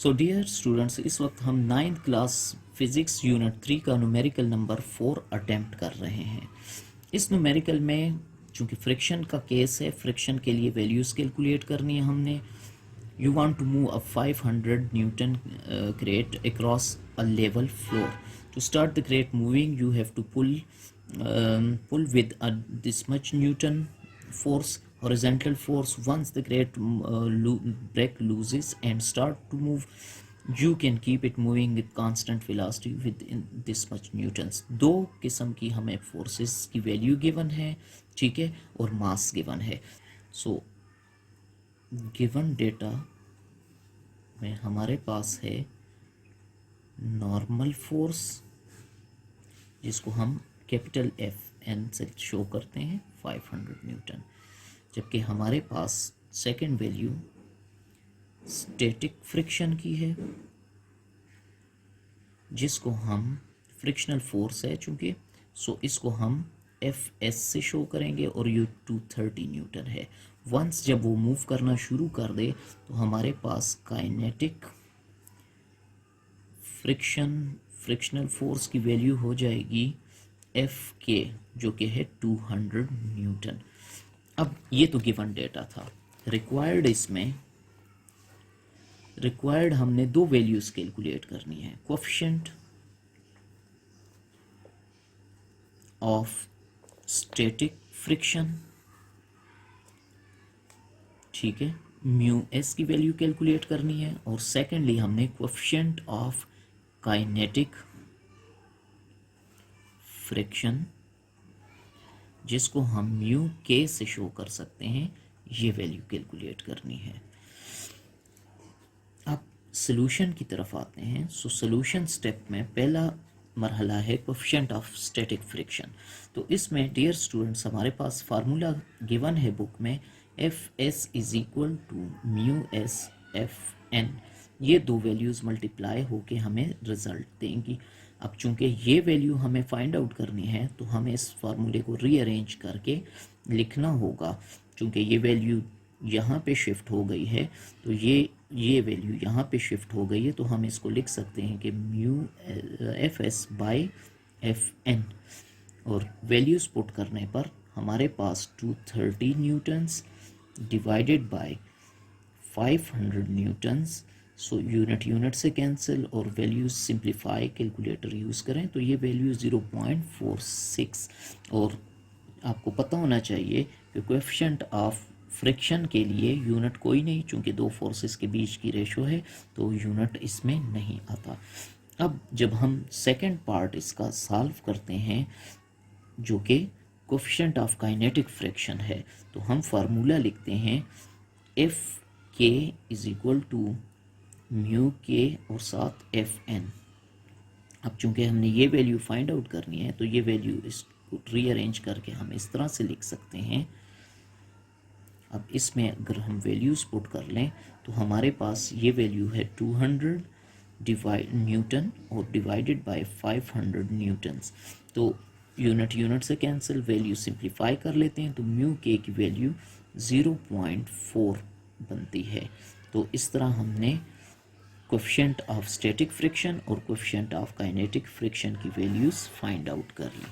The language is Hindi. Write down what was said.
सो डियर स्टूडेंट्स, इस वक्त हम 9th क्लास फिज़िक्स यूनिट 3 का न्यूमेरिकल नंबर 4 अटेम्प्ट कर रहे हैं। इस न्यूमेरिकल में चूँकि फ्रिक्शन का केस है, फ्रिक्शन के लिए वैल्यूज़ कैलकुलेट करनी है हमने। You want to move a 500 newton crate across a level floor. To start the crate moving, you have to pull with this much Newton force, horizontal force. Once the crate brake loses and start to move, you can keep it moving with constant velocity within this much newtons. दो किस्म की हमें फोर्सेस की वैल्यू गिवन है, ठीक है, और मास गिवन है। सो गिवन डेटा में हमारे पास है नॉर्मल फोर्स, जिसको हम कैपिटल एफ एन से शो करते हैं 500 न्यूटन, जबकि हमारे पास सेकंड वैल्यू स्टैटिक फ्रिक्शन की है, जिसको हम फ्रिक्शनल फोर्स है चूँकि, सो इसको हम एफ एस से शो करेंगे और यू 230 न्यूटन है। वंस जब वो मूव करना शुरू कर दे तो हमारे पास काइनेटिक फ्रिक्शनल फोर्स की वैल्यू हो जाएगी एफ के, जो कि है 200 न्यूटन। अब ये तो गिवन डेटा था। रिक्वायर्ड हमने दो वैल्यूज कैलकुलेट करनी है, कोएफिशिएंट ऑफ स्टैटिक फ्रिक्शन, ठीक है, म्यू एस की वैल्यू कैलकुलेट करनी है, और सेकेंडली हमने कोएफिशिएंट ऑफ काइनेटिक फ्रिक्शन, जिसको हम म्यू के से शो कर सकते हैं, ये वैल्यू कैलकुलेट करनी है। अब सॉल्यूशन की तरफ आते हैं। सो सॉल्यूशन स्टेप में पहला मरहला है कोएफिशिएंट ऑफ स्टैटिक फ्रिक्शन। तो इसमें डियर स्टूडेंट्स हमारे पास फार्मूला गिवन है बुक में, F S is equal to mu S F N. ये दो वैल्यूज़ मल्टीप्लाई होके हमें रिजल्ट देंगी। अब चूंकि ये वैल्यू हमें फाइंड आउट करनी है तो हमें इस फार्मूले को रीअरेंज करके लिखना होगा। चूंकि ये वैल्यू यहाँ पे शिफ्ट हो गई है तो ये वैल्यू यहाँ पे शिफ्ट हो गई है, तो हम इसको लिख सकते हैं कि mu F S by F N, और वैल्यूज़ पुट करने पर हमारे पास 230 newtons divided by 500 newtons. So unit से कैंसिल और वैल्यूज सिंप्लीफाई, कैलकुलेटर यूज़ करें तो ये वैल्यू 0.46। और आपको पता होना चाहिए कि कोएफिशिएंट ऑफ फ्रिक्शन के लिए यूनिट कोई नहीं, चूँकि दो फोर्सेस के बीच की रेशो है तो यूनिट इसमें नहीं आता। अब जब हम सेकंड पार्ट इसका सॉल्व करते हैं, जो कि कोएफिशिएंट ऑफ काइनेटिक फ्रिक्शन है, तो हम फार्मूला लिखते हैं एफ के इज इक्वल टू म्यू के और साथ एफ एन। अब चूंकि हमने ये वैल्यू फाइंड आउट करनी है तो ये वैल्यू इसको रीअरेंज करके हम इस तरह से लिख सकते हैं। अब इसमें अगर हम वैल्यूज़ पुट कर लें तो हमारे पास ये वैल्यू है 200 न्यूटन और डिवाइडेड बाय 500 न्यूटन्स। तो यूनिट से कैंसिल, वैल्यू सिंप्लीफाई कर लेते हैं तो म्यू के की वैल्यू 0.4 बनती है। तो इस तरह हमने कोएफिशिएंट ऑफ स्टैटिक फ्रिक्शन और कोएफिशिएंट ऑफ काइनेटिक फ्रिक्शन की वैल्यूज़ फाइंड आउट कर ली।